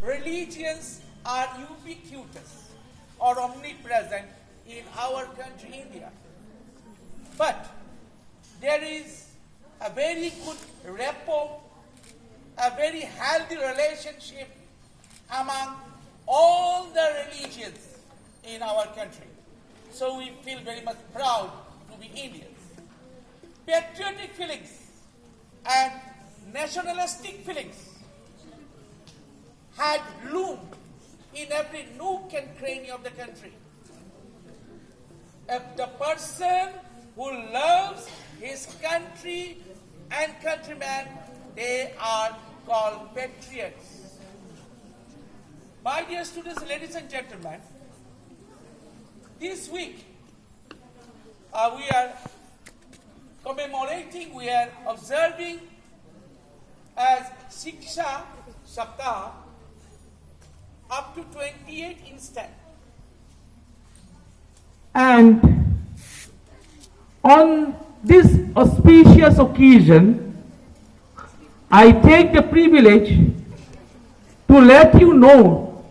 religions are ubiquitous or omnipresent in our country, India. But there is a very good rapport, a very healthy relationship among all the religions in our country. So we feel very much proud to be Indians. Patriotic feelings and nationalistic feelings had loomed in every nook and cranny of the country. If the person who loves his country and countrymen, they are called patriots. My dear students, ladies and gentlemen, this week we are commemorating, we are observing as Shiksha Saptah up to 28 instance. And on this auspicious occasion, I take the privilege to let you know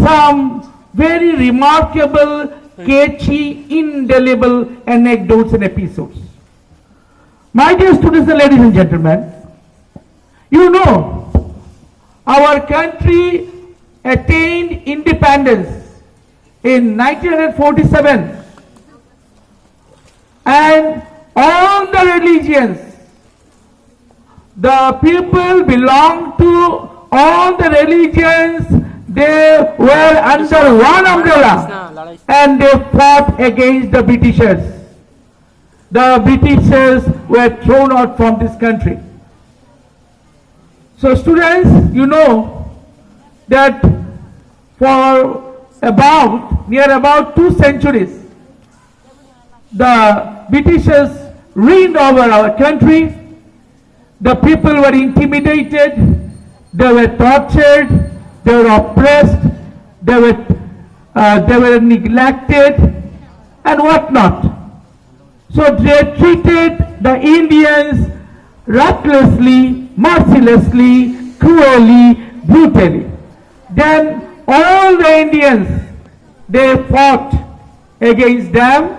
some very remarkable, catchy, indelible anecdotes and episodes. My dear students and ladies and gentlemen, you know, our country attained independence in 1947, and all the religions, the people belong to all the religions, they were under one umbrella and they fought against the Britishers. The Britishers were thrown out from this country. So students, you know that for near about 2 centuries, the Britishers reigned over our country. The people were intimidated, they were tortured, they were oppressed, they were neglected and whatnot. So they treated the Indians ruthlessly, mercilessly, cruelly, brutally. Then all the Indians, they fought against them,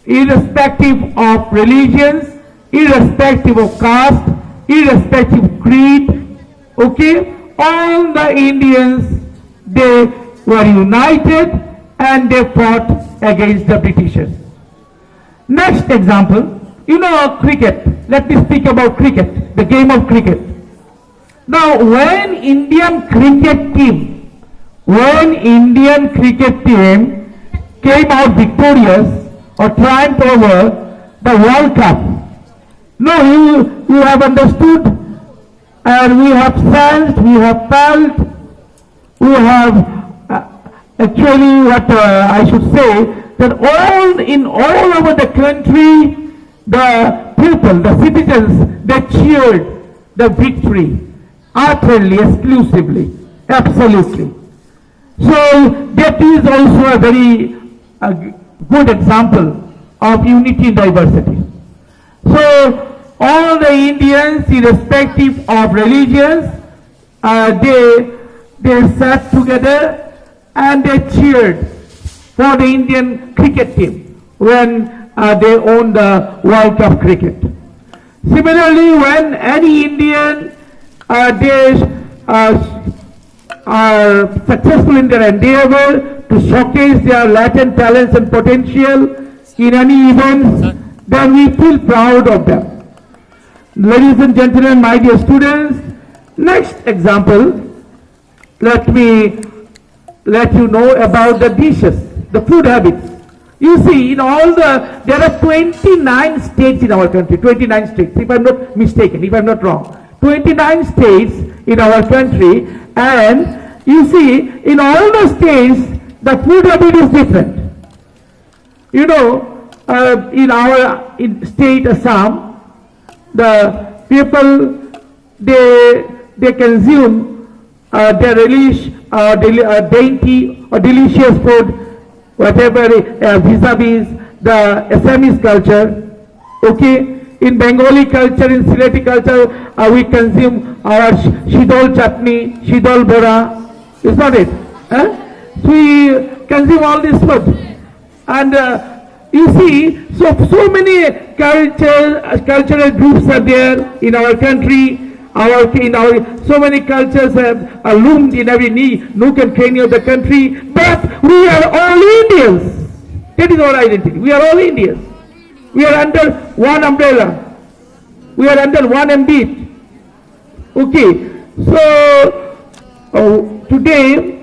irrespective of religions, irrespective of caste, irrespective of creed. Okay? All the Indians, they were united and they fought against the Britishers. Next example, you know cricket. Let me speak about cricket, the game of cricket. Now, when Indian cricket team came out victorious or triumphed over the World Cup, no, you have understood, and we have sensed, we have felt, we have actually what I should say, that all over the country, the people, the citizens, they cheered the victory utterly, exclusively, absolutely. So that is also a very good example of unity in diversity. So all the Indians, irrespective of religions, they sat together and they cheered for the Indian cricket team when they won the World Cup cricket. Similarly, when any Indian are successful in their endeavor to showcase their latent talents and potential in any events, then we feel proud of them. Ladies and gentlemen, my dear students, next example, let me let you know about the dishes, the food habits. You see, there are 29 states in our country, 29 states, if I'm not mistaken, if I'm not wrong. 29 states in our country, and you see, in all the states, the food habit is different. You know, in our state Assam, the people, they consume their relish, dainty or delicious food, whatever vis-a-vis the Assamese culture. Okay, In Bengali culture, in Sylheti culture, we consume our shidol chutney, shidol bora. Is not it? Huh? So we consume all this food. And you see, so many cultural groups are there in our country. So many cultures are loomed in every nook and cranny of the country. But we are all Indians. That is our identity. We are all Indians. We are under one umbrella. We are under one ambit. Okay. So today,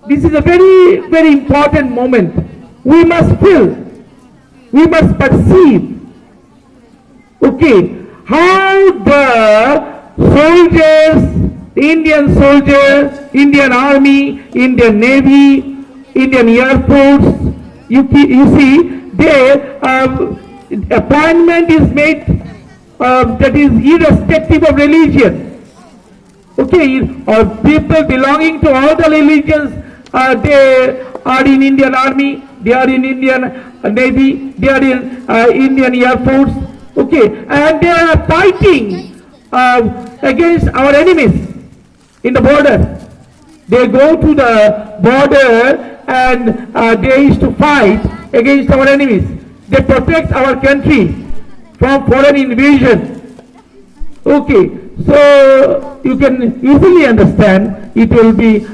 this is a very, very important moment. We must feel, we must perceive, okay, how the soldiers, Indian soldiers, Indian Army, Indian Navy, Indian Air Force, you see, their appointment is made that is irrespective of religion. Okay, or people belonging to all the religions, they are in Indian Army, they are in Indian Navy, they are in Indian Air Force, okay, and they are fighting against our enemies in the border. They go to the border and they used to fight against our enemies. They protect our country from foreign invasion. Okay, so you can easily understand, it will be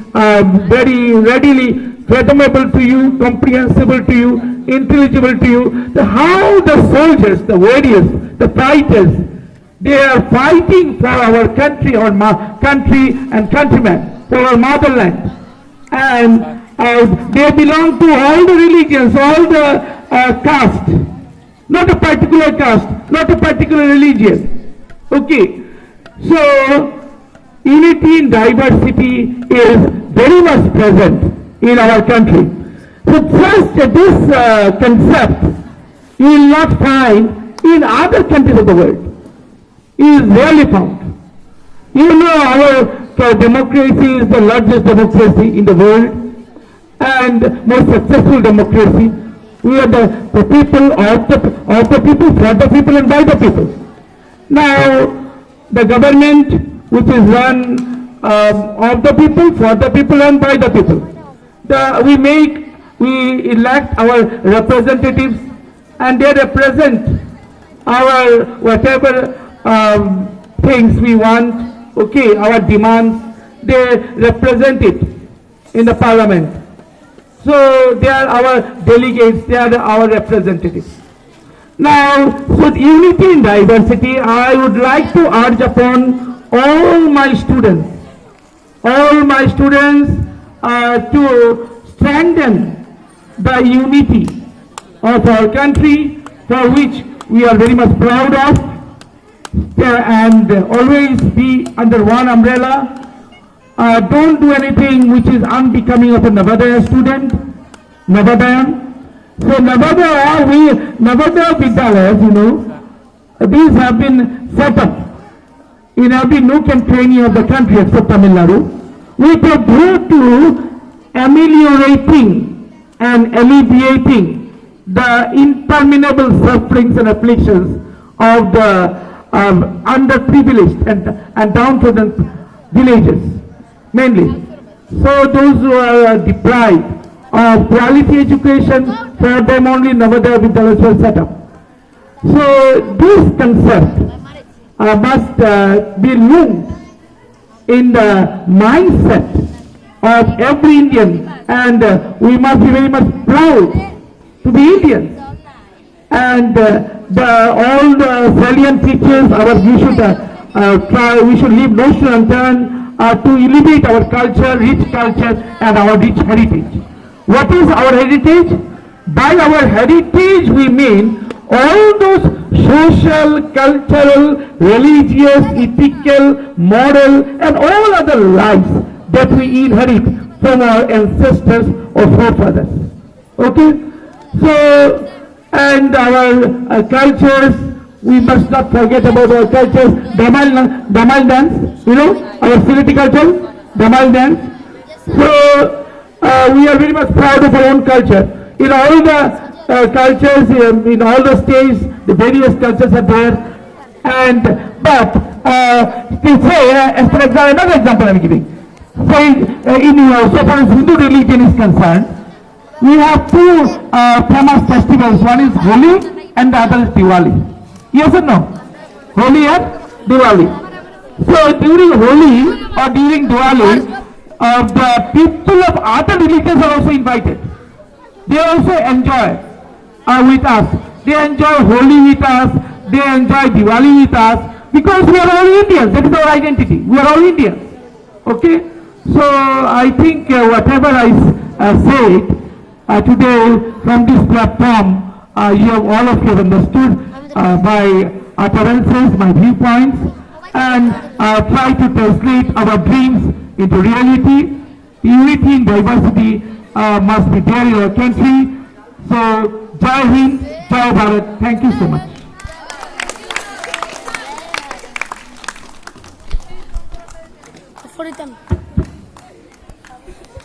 very readily fathomable to you, comprehensible to you, intelligible to you, how the soldiers, the warriors, the fighters, they are fighting for our country, our country and countrymen, for our motherland. And they belong to all the religions, all the caste, not a particular caste, not a particular religion. Okay, so unity in diversity is very much present in our country. So just this concept you will not find in other countries of the world. It is rarely found. You know, our democracy is the largest democracy in the world and most successful democracy. We are the people of the people, for the people and by the people. Now, the government which is run of the people, for the people and by the people. We elect our representatives and they represent our whatever things we want, okay, our demands, they represent it in the parliament. So they are our delegates, they are our representatives. Now, so unity in diversity, I would like to urge upon all my students to strengthen the unity of our country, for which we are very much proud of, and always be under one umbrella. Don't do anything which is unbecoming of a Navodaya student, Navodayan. So Navodaya Vidyalayas, you know, these have been set up in every nook and cranny of the country except Tamil Nadu, with a view to ameliorating and alleviating the interminable sufferings and afflictions of the underprivileged and downtrodden villages, mainly. So those who are deprived of quality education, for them only Navodaya Vidyalayas were set up. So this concept must be loomed in the mindset of every Indian, and we must be very much proud to be Indians. And all the salient features, we should leave no stone unturned to elevate our culture, rich culture, and our rich heritage. What is our heritage? By our heritage we mean all those social, cultural, religious, ethical, moral, and all other lives that we inherit from our ancestors or forefathers. Okay? So, and our cultures, we must not forget about our cultures. Damal dance, you know, our Sylheti culture, Damal dance. So, we are very much proud of our own culture. In all the cultures, in all the states, the various cultures are there, and but they say, as for example, another example I'm giving. Say so far as Hindu religion is concerned, we have two famous festivals. One is Holi and the other is Diwali. Yes or no? Holi and Diwali. So during Holi or during Diwali, the people of other religions are also invited. They also enjoy with us. They enjoy Holi with us. They enjoy Diwali with us because we are all Indians. That is our identity. We are all Indians. Okay. So I think whatever I said today from this platform, you have all of you have understood my utterances, my viewpoints, and try to translate our dreams into reality. Unity in diversity must be there in our country. So, Jai Hind, Jai Bharat. Thank you so much. For it.